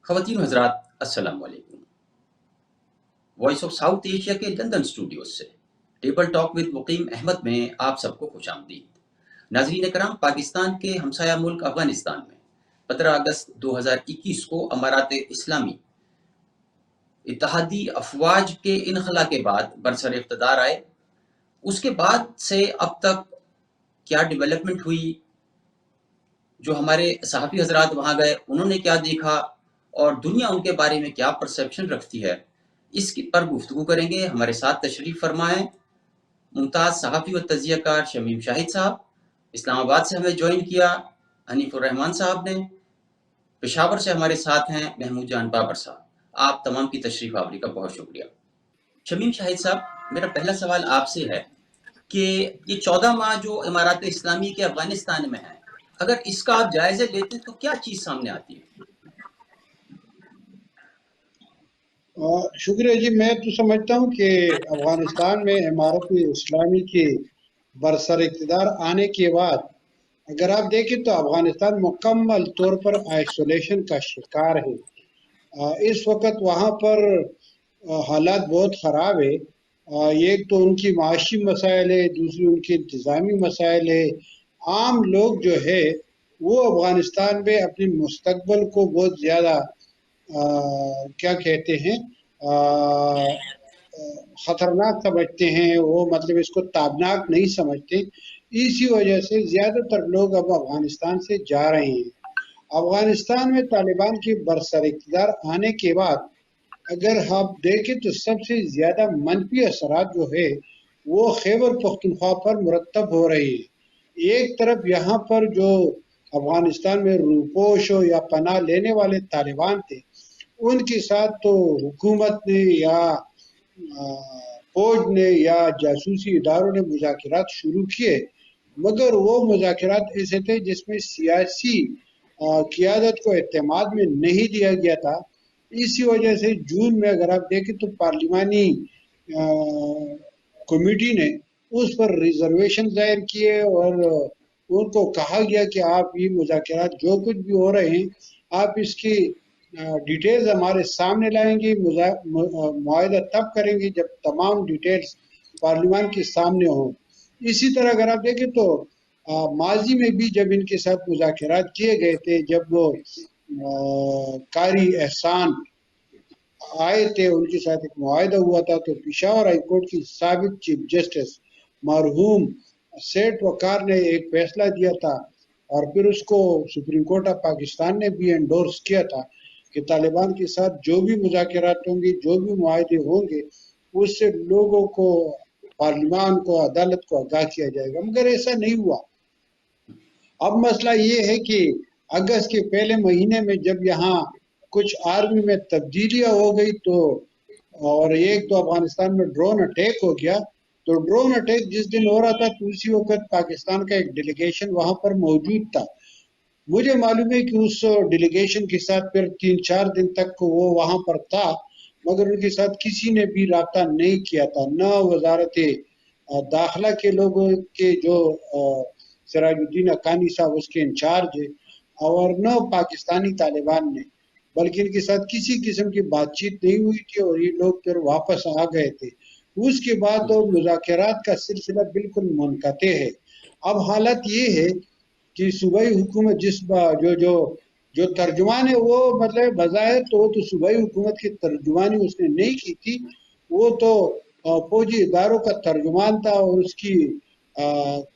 خواتین و حضرات السلام علیکم۔ وائس آف ساؤتھ ایشیا کے لندن اسٹوڈیوز سے ٹیبل ٹاک ود مقیم احمد میں آپ سب کو خوش آمدید۔ ناظرین کرام، پاکستان کے ہمسایہ ملک افغانستان میں 15 اگست 2021 کو امارات اسلامی اتحادی افواج کے انخلا کے بعد برسر اقتدار آئے۔ اس کے بعد سے اب تک کیا ڈیولپمنٹ ہوئی، جو ہمارے صحافی حضرات وہاں گئے انہوں نے کیا دیکھا، اور دنیا ان کے بارے میں کیا پرسیپشن رکھتی ہے، اس کی پر گفتگو کریں گے۔ ہمارے ساتھ تشریف فرمائیں ممتاز صحافی و تجزیہ کار شمیم شاہد صاحب، اسلام آباد سے ہمیں جوائن کیا حنیف الرحمان صاحب نے، پشاور سے ہمارے ساتھ ہیں محمود جان بابر صاحب۔ آپ تمام کی تشریف آوری کا بہت شکریہ۔ شمیم شاہد صاحب، میرا پہلا سوال آپ سے ہے کہ یہ 14 ماہ جو امارات اسلامی کے افغانستان میں ہیں، اگر اس کا آپ جائزے لیتے تو کیا چیز سامنے آتی ہے؟ شکریہ جی۔ میں تو سمجھتا ہوں کہ افغانستان میں امارت اسلامی کے برسر اقتدار آنے کے بعد اگر آپ دیکھیں تو افغانستان مکمل طور پر آئسولیشن کا شکار ہے۔ اس وقت وہاں پر حالات بہت خراب ہے۔ ایک تو ان کی معاشی مسائل ہے، دوسری ان کے انتظامی مسائل ہے۔ عام لوگ جو ہے وہ افغانستان میں اپنے مستقبل کو بہت زیادہ کیا کہتے ہیں خطرناک سمجھتے ہیں، وہ مطلب اس کو تابناک نہیں سمجھتے۔ اسی وجہ سے زیادہ تر لوگ اب افغانستان سے جا رہے ہیں۔ افغانستان میں طالبان کی برسر اقتدار آنے کے بعد اگر آپ دیکھیں تو سب سے زیادہ منفی اثرات جو ہے وہ خیبر پختونخوا پر مرتب ہو رہے ہیں۔ ایک طرف یہاں پر جو افغانستان میں روپوش ہو یا پناہ لینے والے طالبان تھے، ان کے ساتھ تو حکومت نے یا فوج نے یا جاسوسی اداروں نے مذاکرات شروع کیے، مگر وہ مذاکرات ایسے تھے جس میں سیاسی قیادت کو اعتماد میں نہیں دیا گیا تھا۔ اسی وجہ سے جون میں اگر آپ دیکھیں تو پارلیمانی کمیٹی نے اس پر ریزرویشن ظاہر کیے اور ان کو کہا گیا کہ آپ یہ مذاکرات جو کچھ بھی ہو رہے ہیں آپ اس کی ڈیٹیلز ہمارے سامنے لائیں گے، معاہدہ تب کریں گے جب تمام ڈیٹیلز پارلیمان کے سامنے ہوں۔ اسی طرح اگر آپ دیکھیں تو ماضی میں بھی جب ان کے ساتھ مذاکرات کیے گئے تھے، جب وہ قاری احسان آئے تھے ان کے ساتھ ایک معاہدہ ہوا تھا، تو پشاور ہائی کورٹ کی سابق چیف جسٹس مرحوم سیٹ وقار نے ایک فیصلہ دیا تھا، اور پھر اس کو سپریم کورٹ آف پاکستان نے بھی انڈورس کیا تھا کہ طالبان کے ساتھ جو بھی مذاکرات ہوں گے، جو بھی معاہدے ہوں گے، اس سے لوگوں کو، پارلیمان کو، عدالت کو آگاہ کیا جائے گا، مگر ایسا نہیں ہوا۔ اب مسئلہ یہ ہے کہ اگست کے پہلے مہینے میں جب یہاں کچھ آرمی میں تبدیلیاں ہو گئی تو، اور ایک تو افغانستان میں ڈرون اٹیک ہو گیا، تو ڈرون اٹیک جس دن ہو رہا تھا تو اسی وقت پاکستان کا ایک ڈیلیگیشن وہاں پر موجود تھا۔ مجھے معلوم ہے کہ اس ڈیلیگیشن کے ساتھ پھر 3-4 دن تک وہ وہاں پر تھا، مگر ان کے ساتھ کسی نے بھی رابطہ نہیں کیا تھا، نہ وزارت داخلہ کے لوگوں کے جو سراج الدین حقانی صاحب اس کے انچارج ہے، اور نہ پاکستانی طالبان نے، بلکہ ان کے ساتھ کسی قسم کی بات چیت نہیں ہوئی تھی، اور یہ لوگ پھر واپس آ گئے تھے۔ اس کے بعد تو مذاکرات کا سلسلہ بالکل منقطع ہے۔ اب حالت یہ ہے کہ صوبائی حکومت جو ترجمان ہے، وہ مطلب بظاہر تو صوبائی حکومت کی ترجمانی اس نے نہیں کی تھی، وہ تو فوجی اداروں کا ترجمان تھا، اور اس کی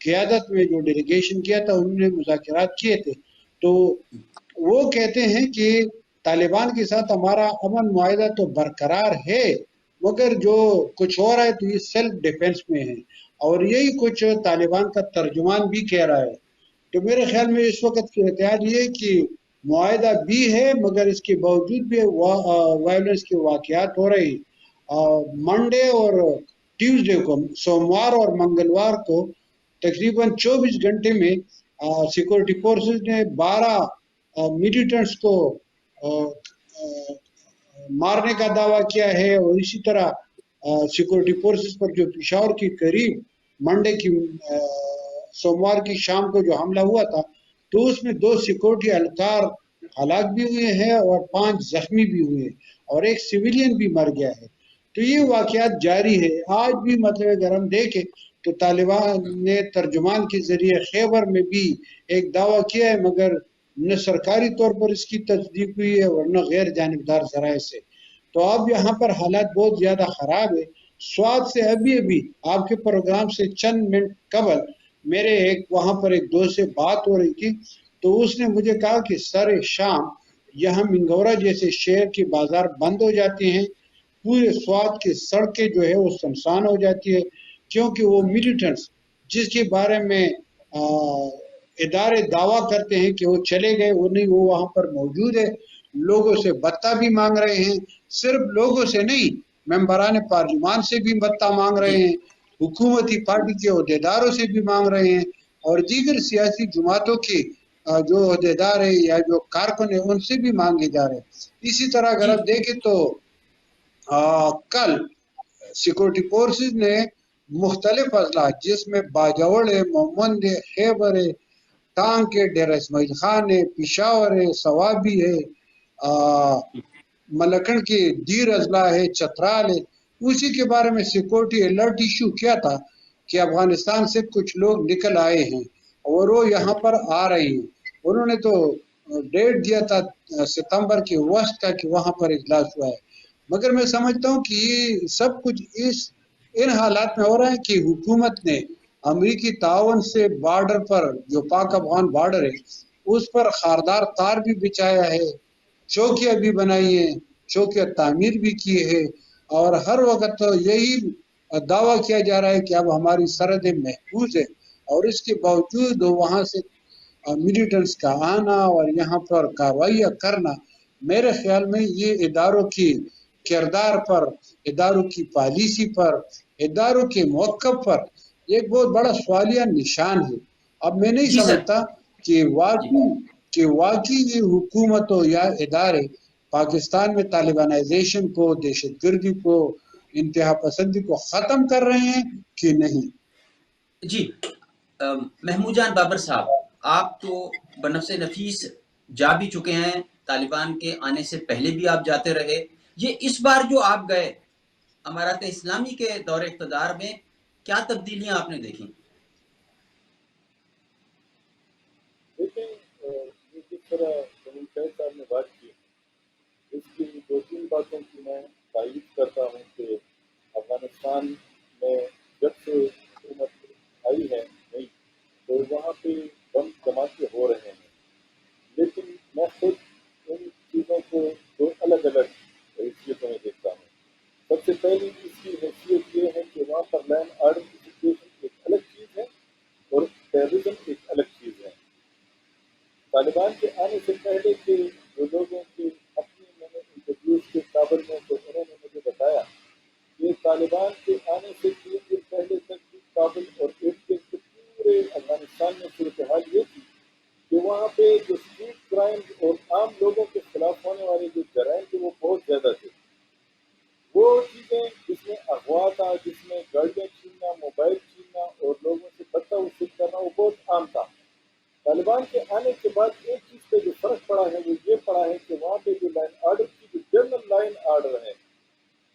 قیادت میں جو ڈیلیگیشن کیا تھا انہوں نے مذاکرات کیے تھے۔ تو وہ کہتے ہیں کہ طالبان کے ساتھ ہمارا امن معاہدہ تو برقرار ہے، مگر جو کچھ ہو رہا ہے تو یہ سیلف ڈیفenس میں ہے، اور یہی کچھ طالبان کا ترجمان بھی کہہ رہا ہے۔ تو میرے خیال میں اس وقت کی احتیاط یہ کہ معاہدہ بھی ہے، مگر اس کے باوجود بھی وائلنس کے واقعات ہو رہے ہیں۔ منڈے اور ٹیوزڈے کو، سوموار اور منگلوار کو تقریباً 24 گھنٹے میں سیکورٹی فورسز نے 12 ملیٹنٹس کو مارنے کا دعویٰ کیا ہے، اور اسی طرح سیکورٹی فورسز پر جو پشاور کے قریب منڈے کی سوموار کی شام کو جو حملہ ہوا تھا، تو اس میں 2 سیکورٹی اہلکار ہلاک بھی ہوئے ہیں اور 5 زخمی بھی ہوئے اور ایک سویلین بھی مر گیا ہے. تو یہ واقعات جاری ہے آج بھی. مطلب اگر ہم دیکھیں تو طالبان نے ترجمان کے ذریعے خیبر میں بھی ایک دعویٰ کیا ہے مگر نہ سرکاری طور پر اس کی تصدیق ہوئی ہے ورنہ غیر جانبدار ذرائع سے. تو اب یہاں پر حالات بہت زیادہ خراب ہے. سوات سے ابھی آپ کے پروگرام سے چند منٹ قبل میرے وہاں پر ایک دوست سے بات ہو رہی تھی تو اس نے مجھے کہا کہ سر شام یہاں منگورا جیسے شہر کے بازار بند ہو جاتے ہیں. پورے سوات کی سڑکیں جو ہے وہ سنسان ہو جاتی ہے کیونکہ وہ ملیٹنٹس جس کے بارے میں ادارے دعویٰ کرتے ہیں کہ وہ چلے گئے وہ نہیں وہ وہاں پر موجود ہے. لوگوں سے بتہ بھی مانگ رہے ہیں. صرف لوگوں سے نہیں ممبران پارلیمان سے بھی بتہ مانگ رہے جی ہیں. حکومتی پارٹی کے عہدیداروں سے بھی مانگ رہے ہیں اور دیگر سیاسی جماعتوں کے جو عہدیدار ہے یا جو کارکن ہیں ان سے بھی مانگے جا رہے ہیں. اسی طرح اگر جی آپ دیکھیں تو کل سیکورٹی فورسز نے مختلف اضلاع جس میں باجوڑ ہے محمد ہے خیبر ہے ٹانک ہے ڈیرہ اسماعیل خان ہے پشاور ہے سوابی ہے ملکن کے دیر اضلاع ہے چترال ہے. اسی کے بارے میں سیکورٹی الرٹ ایشو کیا تھا کہ افغانستان سے کچھ لوگ نکل آئے ہیں اور وہ یہاں پر آ رہے ہیں. انہوں نے تو ڈیٹ دیا تھا ستمبر کے وسط کا کہ وہاں پر اجلاس ہوا ہے. مگر میں سمجھتا ہوں کہ یہ سب کچھ ان حالات میں ہو رہا ہے کہ حکومت نے امریکی تعاون سے بارڈر پر جو پاک افغان بارڈر ہے اس پر خاردار تار بھی بچھایا ہے چوکیاں بھی بنائی ہیں چوکیاں تعمیر بھی کی ہے اور ہر وقت تو یہی دعویٰ کیا جا رہا ہے کہ اب ہماری سرحدیں محفوظ ہے اور اس کے باوجود وہاں سے ملیٹنٹس کا آنا اور یہاں پر کارروائیاں کرنا میرے خیال میں یہ اداروں کی کردار پر اداروں کی پالیسی پر اداروں کے موقف پر ایک بہت بڑا سوالیہ نشان ہے. اب میں نہیں جی سر سمجھتا کہ جی واقعی یہ حکومتوں یا ادارے پاکستان میں طالبانائزیشن کو دہشت گردی کو انتہا پسندی کو ختم کر رہے ہیں کہ نہیں. جی محمود جان بابر صاحب آپ تو بنفس نفیس جا بھی چکے ہیں طالبان کے آنے سے پہلے بھی آپ جاتے رہے یہ اس بار جو آپ گئے امارات اسلامی کے دور اقتدار میں کیا تبدیلیاں آپ نے دیکھی؟ دیکھیں یہ جس طرح سمون شاہد صاحب نے بات کی اس کی 2-3 باتوں کی میں تائید کرتا ہوں کہ افغانستان میں جب سے حکومت آئی ہے نہیں تو وہاں پہ بم دھماکے ہو رہے ہیں لیکن میں خود ان چیزوں کو 2 الگ الگ حیثیتوں میں دیکھتا ہوں. سب سے پہلی اس کی حیثیت یہ ہے کہ وہاں پر لائن آرڈر کی سچویشن ایک الگ چیز ہے اور ٹیررزم ایک الگ چیز ہے. طالبان کے آنے سے پہلے کے جو لوگوں کی اپنی میں نے انٹرویوز کے قابل میں تو انہوں نے مجھے بتایا کہ طالبان کے آنے سے 3 دن پہلے تک بھی کابل اور ایرٹل کے پورے افغانستان میں صورتحال یہ تھی کہ وہاں پہ جو اسٹریٹ کرائم اور عام لوگوں کے خلاف ہونے والے جو جرائم تھے وہ بہت زیادہ تھے. وہ چیزیں جس میں اغوا تھا جس میں گاڑیاں چھیننا موبائل چھیننا اور لوگوں سے بدتہ وصول کرنا وہ بہت عام تھا. طالبان کے آنے کے بعد ایک چیز پہ جو فرق پڑا ہے وہ یہ پڑا ہے کہ وہاں پہ جو لائن آرڈر کی جو جنرل لائن آرڈر ہے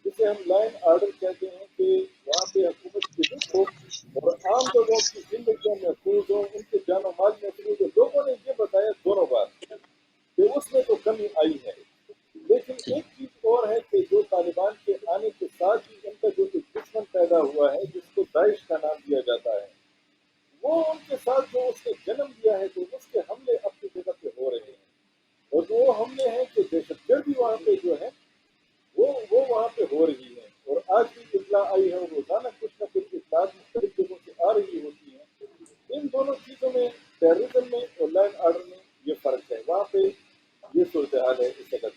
جسے ہم لائن آرڈر کہتے ہیں کہ وہاں پہ حکومت کی حفظ ہو اور عام لوگوں کی زندگیاں محفوظ ہوں ان کے جان و مال محفوظ ہو. لوگوں نے یہ بتایا دونوں بات کہ اس میں تو کمی آئی ہے. لیکن ایک چیز اور ہے کہ جو طالبان کے آنے کے ساتھ ہی ان کا جو دشمن پیدا ہوا ہے جس کو داعش کا نام دیا جاتا ہے وہ ان کے ساتھ جو اس نے جنم دیا ہے تو اس کے حملے اپنی جگہ پہ ہو رہے ہیں اور جو وہ حملے ہیں کہ دہشت گردی وہاں پہ جو ہے وہ وہاں پہ ہو رہی ہے. اور آج بھی اطلاع آئی ہے اور روزانہ کچھ نہ کچھ اطلاعات مختلف جگہوں سے آ رہی ہوتی ہیں. ان دونوں چیزوں میں ٹیررزم میں اور لائن آرڈر میں یہ فرق ہے. وہاں پہ یہ صورتحال ہے اس وقت.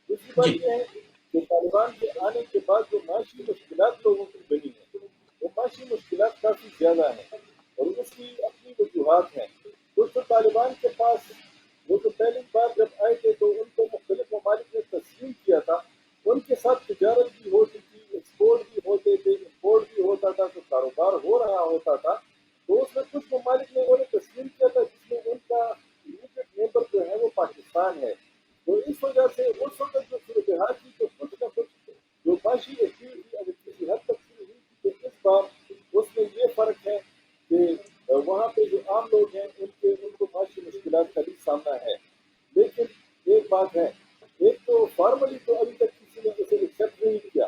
دوسری جی بات یہ ہے کہ طالبان کے آنے کے بعد جو معاشی مشکلات لوگوں کی بنی ہیں وہ معاشی مشکلات کافی زیادہ ہیں اور اس کی اپنی وجوہات ہیں. دوستوں طالبان کے پاس وہ جو پہلی بار جب آئے تھے تو ان کو مختلف ممالک نے تسلیم کیا تھا. ان کے ساتھ تجارت بھی ہوتی تھی ایکسپورٹ بھی ہوتے تھے امپورٹ بھی ہوتا تھا تو کاروبار ہو رہا ہوتا تھا. تو اس میں کچھ ممالک نے انہیں تسلیم کیا تھا جس میں ان کا امیڈیٹ نیبر جو ہے وہ پاکستان عام لوگ ہیں ان کو معاشی مشکلات کا بھی سامنا ہے. لیکن ایک بات ہے، ایک تو فارملی تو ابھی تک کسی نے اسے ایکسیپٹ نہیں کیا،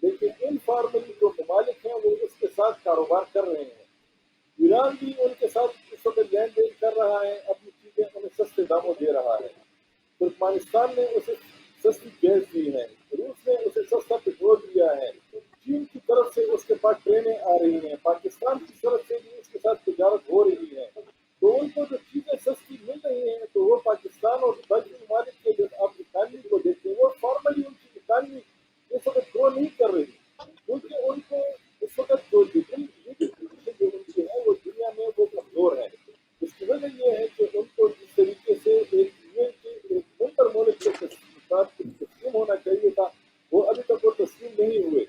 لیکن انفارملی جو ممالک ہیں وہ اس کے ساتھ کاروبار کر رہے ہیں. ایران بھی ان کے ساتھ اس وقت لین دین کر رہا ہے، اپنی چیزیں انہیں سستے داموں دے رہا ہے. ترکمانستان نے اسے سستی گیس دی ہے، روس نے اسے سستا پٹرول دیا ہے، چین کی طرف سے اس کے پاس ٹرینیں آ رہی ہیں، پاکستان کی طرف سے بھی اس کے ساتھ تجارت ہو رہی ہے. تو ان کو جو چیزیں سستی مل رہی ہیں تو وہ پاکستان اور باقی ممالک کے جو آپ اکانمی کو دیکھتے ہیں وہ فارملی ان کی اکانمی اس وقت گرو نہیں کر رہی، کیونکہ ان کو اس وقت جو جو ان کی ہے وہ دنیا میں وہ کمزور ہے. اس کی وجہ یہ ہے کہ ان کو جس طریقے سے ایک ممبر ملک کے تسلیم ہونا چاہیے تھا وہ ابھی تک وہ تسلیم نہیں ہوئے.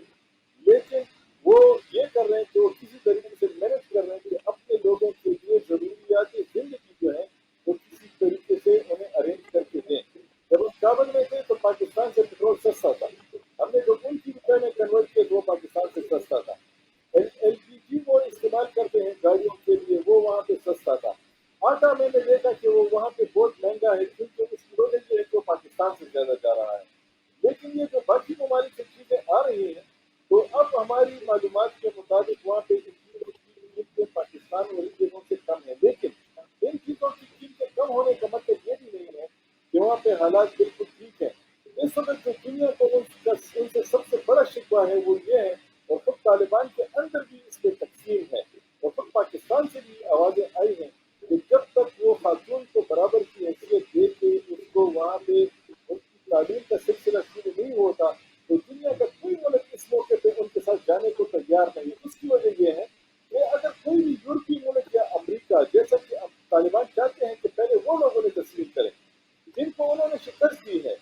لیکن وہ یہ کر رہے ہیں کہ وہ کسی طریقے سے مینج کر رہے ہیں کہ اپنے لوگوں کے لیے ضروریات زندگی جو ہے وہ کسی طریقے سے انہیں ارینج کر کے دیں. جب ہم کابل میں تھے تو پاکستان سے پٹرول سستا تھا، ہم نے جو ان کی روپے میں کنورٹ کیا وہ پاکستان سے سستا تھا. ایل پی جی وہ استعمال کرتے ہیں گاڑیوں کے لیے، وہ وہاں پہ سستا تھا. آٹا میں نے دیکھا کہ وہ وہاں پہ بہت مہنگا ہے کیونکہ اس کی وجہ یہ ہے کہ وہ پاکستان سے زیادہ جا رہا ہے. لیکن یہ جو باقی ممالک سے چیزیں آ رہی ہیں تو اب ہماری معلومات کے مطابق وہاں پہ قیمتیں پاکستان اور ان جگہوں سے کم ہے. لیکن ان چیزوں کی قیمتیں کم ہونے کا مطلب یہ بھی نہیں ہے کہ وہاں پہ حالات بالکل ٹھیک ہیں. اس وقت جو دنیا کو ان سے سب سے بڑا شکوہ ہے وہ یہ ہے، اور خود طالبان کے اندر بھی اس پہ تقسیم ہے اور خود پاکستان سے بھی آوازیں آئی ہیں کہ جب تک وہ خاتون کو برابر کی حیثیت دے کے اس کو وہاں پہ ان کی تعلیم کا سلسلہ شروع نہیں ہوتا تو دنیا کا کوئی ملک اس موقع پہ ان کے ساتھ جانے کو تیار نہیں. اس کی وجہ یہ ہے کہ اگر کوئی بھی یورپی ملک یا امریکہ، جیسا کہ طالبان چاہتے ہیں کہ پہلے وہ لوگوں نے تسلیم کریں جن کو انہوں نے شکست دی ہے،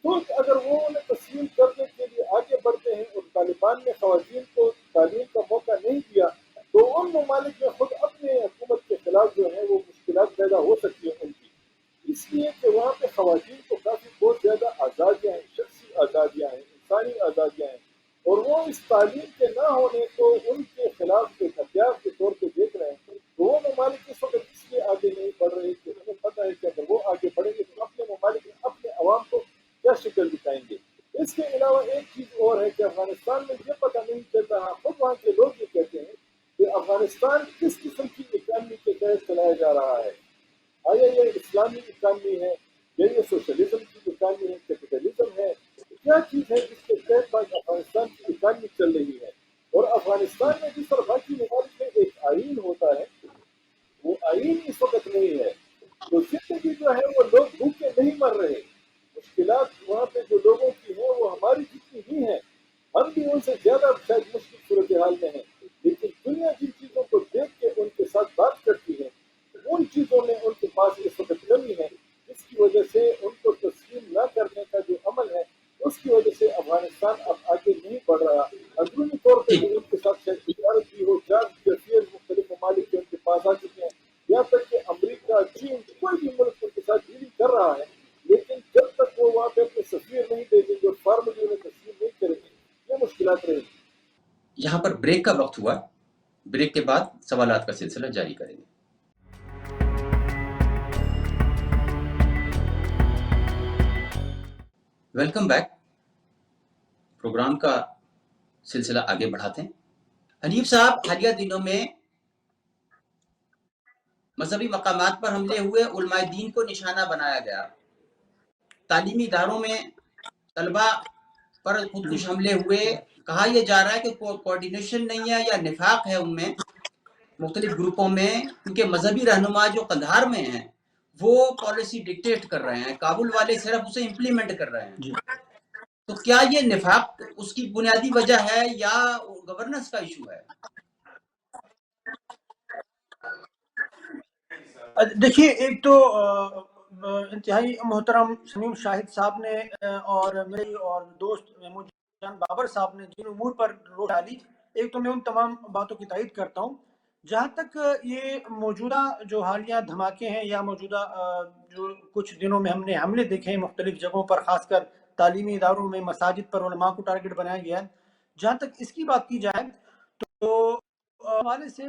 تو اگر وہ انہیں تسلیم کرنے کے لیے آگے بڑھتے ہیں اور طالبان نے خواتین کو تعلیم کا موقع نہیں دیا تو ان ممالک میں خود اپنے حکومت کے خلاف جو ہے وہ مشکلات پیدا ہو سکتی ہیں ان کی. اس لیے کہ وہاں پہ خواتین کو کافی بہت زیادہ آزادیاں ہیں، شخصی آزادیاں ہیں، انسانی آزادیاں ہیں، اور وہ اس تعلیم کے نہ ہونے کو ان کے خلاف ایک ہتھیار کے طور پہ دیکھ رہے ہیں. تو وہ ممالک اس وقت اس لیے آگے نہیں بڑھ رہے کہ انہیں پتہ ہے کہ اگر وہ آگے بڑھیں گے تو اپنے ممالک میں اپنے عوام کو کیا شکل دکھائیں گے. اس کے علاوہ ایک چیز اور ہے کہ افغانستان میں یہ پتہ نہیں چل رہا، خود وہاں کے لوگ یہ کہتے ہیں کہ افغانستان کس قسم کی اکانمی کے تحت چلایا جا رہا ہے. آیا یہ اسلامی اکانمی ہے یا یہ سوشلزم کی اکانمی ہے، کیپٹلزم ہے، کیا چیز ہے جس کے تحت افغانستان کی اکانمی چل رہی ہے. اور افغانستان میں جس طرح باقی ممالک میں ایک آئین ہوتا ہے وہ آئین اس وقت نہیں ہے، تو زندگی جو ہے وہ لوگ بھوکے نہیں مر رہے. مشکلات وہاں پہ جو لوگوں کی ہیں وہ ہماری جتنی ہی ہیں، ہم بھی ان سے زیادہ شاید مشکل صورتحال میں ہیں. لیکن دنیا جن چیزوں کو دیکھ کے ان کے ساتھ بات کرتی ہے ان چیزوں میں ان کے پاس اس وقت کمی ہے، جس کی وجہ سے ان کو تسلیم نہ کرنے کا جو عمل ہے اس کی وجہ سے افغانستان اب آگے نہیں بڑھ رہا. اندرونی طور پہ جو ان کے ساتھ شاید تجارت بھی ہو، مختلف ممالک کے ان کے پاس آ چکے ہیں، یہاں تک کہ امریکہ، چین، کوئی بھی ملک ان کے ساتھ ڈیلنگ کر رہا ہے. لیکن جب تک وہ وہاں پہ اپنے سفیر نہیں بھیجیں گے اور فارملی انہیں تسلیم نہیں کریں گے یہ مشکلات رہیں گی. یہاں پر بریک کا وقت ہوا، بریک کے بعد سوالات کا سلسلہ جاری کریں گے. Welcome back. پروگرام کا سلسلہ آگے بڑھاتے ہیں. حنیف صاحب، حالیہ دنوں میں مذہبی مقامات پر حملے ہوئے، علماء دین کو نشانہ بنایا گیا، تعلیمی اداروں میں طلبہ پر خودکش حملے ہوئے. کہا یہ جا رہا ہے کہ کوارڈینیشن نہیں ہے یا نفاق ہے ان میں مختلف گروپوں میں، کیونکہ مذہبی رہنما جو قندھار میں ہیں وہ پالیسی ڈکٹیٹ کر رہے ہیں، کابل والے صرف اسے امپلیمنٹ کر رہے ہیں. تو کیا یہ نفاق اس کی بنیادی وجہ ہے یا گورننس کا ایشو ہے؟ دیکھیے، ایک تو انتہائی محترم سمیم شاہد صاحب نے اور میری اور دوست محمود جان بابر صاحب نے جن امور پر روشنی ڈالی، ایک تو میں ان تمام باتوں کی تائید کرتا ہوں. جہاں تک یہ موجودہ جو حالیہ دھماکے ہیں یا موجودہ جو کچھ دنوں میں ہم نے حملے دیکھے ہیں مختلف جگہوں پر، خاص کر تعلیمی اداروں میں، مساجد پر علماء کو ٹارگٹ بنایا گیا ہے، جہاں تک اس کی بات کی جائے تو حوالے سے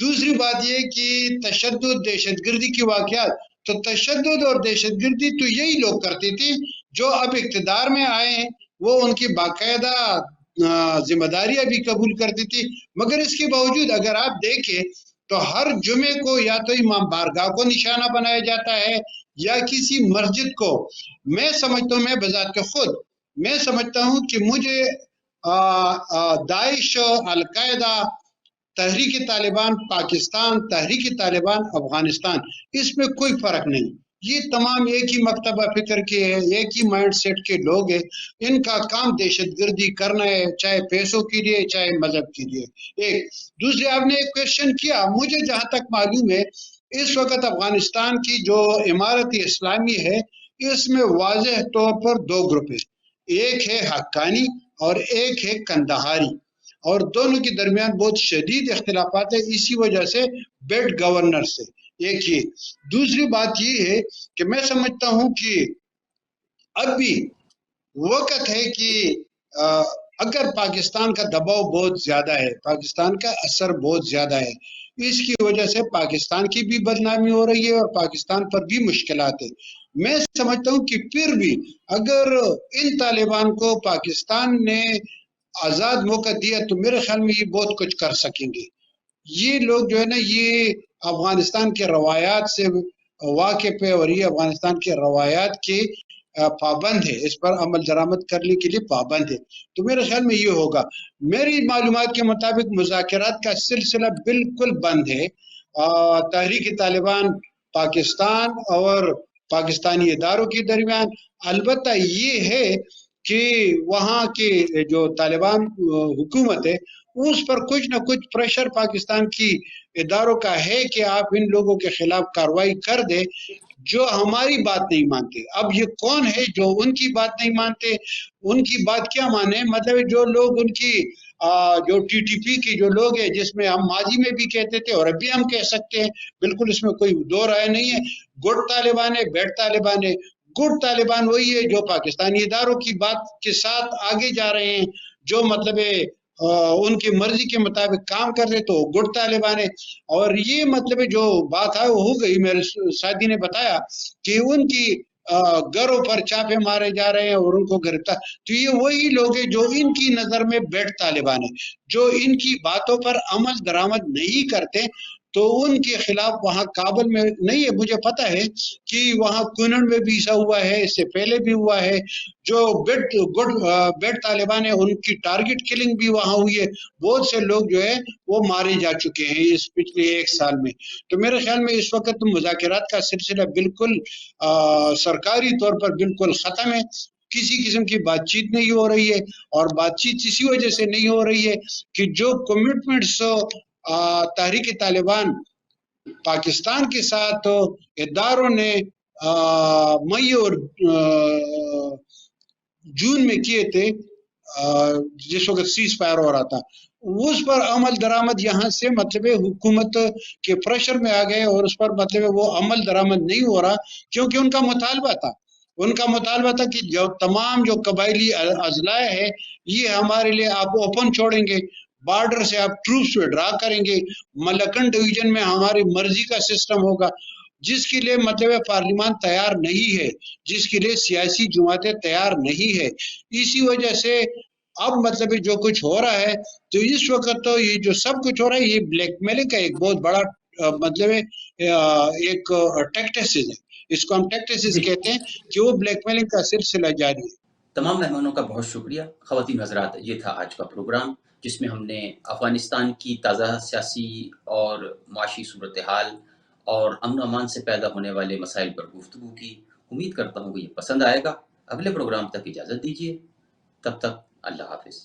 دوسری بات یہ کہ تشدد دہشت گردی کی واقعات، تو تشدد اور دہشت گردی تو یہی لوگ کرتے تھے جو اب اقتدار میں آئے ہیں، وہ ان کی باقاعدہ ذمہ داریاں بھی قبول کرتی تھی. مگر اس کے باوجود اگر آپ دیکھیں تو ہر جمعے کو یا تو امام بارگاہ کو نشانہ بنایا جاتا ہے یا کسی مسجد کو. میں سمجھتا ہوں، میں بذات خود میں سمجھتا ہوں کہ مجھے داعش، القاعدہ، تحریک طالبان پاکستان، تحریک طالبان افغانستان، اس میں کوئی فرق نہیں. یہ تمام ایک ہی مکتبہ فکر کے ہیں، ایک ہی مائنڈ سیٹ کے لوگ ہیں. ان کا کام دہشت گردی کرنا ہے، چاہے پیسوں کے لیے چاہے مذہب کے لیے. ایک دوسرے آپ نے ایک کوشچن کیا، مجھے جہاں تک معلوم ہے اس وقت افغانستان کی جو امارت اسلامی ہے اس میں واضح طور پر دو گروپ ہیں، ایک ہے حقانی اور ایک ہے کندہاری، اور دونوں کے درمیان بہت شدید اختلافات ہیں اسی وجہ سے بیڈ گورنر سے. ایک یہ. دوسری بات یہ ہے کہ میں سمجھتا ہوں کہ اب بھی وقت ہے کہ اگر پاکستان کا دباؤ بہت زیادہ ہے، پاکستان کا اثر بہت زیادہ ہے، اس کی وجہ سے پاکستان کی بھی بدنامی ہو رہی ہے اور پاکستان پر بھی مشکلات ہیں. میں سمجھتا ہوں کہ پھر بھی اگر ان طالبان کو پاکستان نے آزاد موقع دیا تو میرے خیال میں یہ بہت کچھ کر سکیں گے. یہ لوگ جو ہے نا یہ افغانستان کے روایات سے واقف ہے اور یہ افغانستان کے روایات کے پابند ہے، اس پر عمل درآمد کرنے کے لیے پابند ہے. تو میرے خیال میں یہ ہوگا. میری معلومات کے مطابق مذاکرات کا سلسلہ بالکل بند ہے تحریک طالبان پاکستان اور پاکستانی اداروں کے درمیان. البتہ یہ ہے کہ وہاں کے جو طالبان حکومت ہے اس پر کچھ نہ کچھ پریشر پاکستان کی اداروں کا ہے کہ آپ ان لوگوں کے خلاف کارروائی کر دیں جو ہماری بات نہیں مانتے. اب یہ کون ہے جو ان کی بات نہیں مانتے؟ ان کی بات کیا مانے؟ مطلب جو لوگ ان کی جو ٹی ٹی پی کے جو لوگ ہیں، جس میں ہم ماضی میں بھی کہتے تھے اور ابھی ہم کہہ سکتے ہیں، بالکل اس میں کوئی دو رائے نہیں ہے، گڈ طالبان ہے، بیڈ طالبان ہے. گڈ طالبان وہی ہے جو پاکستانی اداروں کی بات کے ساتھ آگے جا رہے ہیں، جو مطلب ان کی مرضی کے مطابق کام کر رہے تو گڈ طالبان ہے. اور یہ مطلب جو بات ہے وہ ہو گئی، میرے ساتھی نے بتایا کہ ان کی گھروں پر چاپے مارے جا رہے ہیں اور ان کو گرفتار. تو یہ وہی لوگ ہیں جو ان کی نظر میں بیڈ طالبان ہیں، جو ان کی باتوں پر عمل درآمد نہیں کرتے. تو ان کے خلاف وہاں کابل میں نہیں ہے، مجھے پتا ہے کہ وہاں کنڑ میں بھی ایسا ہوا ہے، اس سے پہلے بھی ہوا ہے. جو بیڈ طالبان ہے ان کی ٹارگٹ کلنگ بھی وہاں ہوئی ہے، بہت سے لوگ جو ہے وہ مارے جا چکے ہیں اس پچھلے ایک سال میں. تو میرے خیال میں اس وقت مذاکرات کا سلسلہ بالکل سرکاری طور پر بالکل ختم ہے. کسی قسم کی بات چیت نہیں ہو رہی ہے، اور بات چیت اسی وجہ سے نہیں ہو رہی ہے کہ جو کمٹمنٹس تحریک طالبان پاکستان کے ساتھ اداروں نے مئی اور جون میں کیے تھے، جس وقت سیز فائر ہو رہا تھا، اس پر عمل درآمد یہاں سے مطلب حکومت کے پریشر میں آ گئے اور اس پر مطلب وہ عمل درآمد نہیں ہو رہا، کیونکہ ان کا مطالبہ تھا کہ جو تمام جو قبائلی اضلاع ہے یہ ہمارے لیے آپ اوپن چھوڑیں گے، بارڈر سے آپ ٹروپس وڈرا کریں گے، ملکن ڈویژن میں ہماری مرضی کا سسٹم ہوگا، جس کے لیے مطلب پارلیمان تیار نہیں ہے، جس کے لیے سیاسی جماعتیں تیار نہیں ہے. اسی وجہ سے اب مطلب جو کچھ ہو رہا ہے تو اس وقت تو یہ جو سب کچھ ہو رہا ہے یہ بلیک میلنگ کا ایک بہت بڑا مطلب ایک ٹیکٹسز ہے، اس کو ہم ٹیکٹسز کہتے ہیں کہ وہ بلیک میلنگ کا سلسلہ جاری ہے. تمام مہمانوں کا بہت شکریہ. خواتین حضرات، یہ تھا آج کا پروگرام جس میں ہم نے افغانستان کی تازہ سیاسی اور معاشی صورتحال اور امن و امان سے پیدا ہونے والے مسائل پر گفتگو کی. امید کرتا ہوں کہ یہ پسند آئے گا. اگلے پروگرام تک اجازت دیجیے، تب تک اللہ حافظ.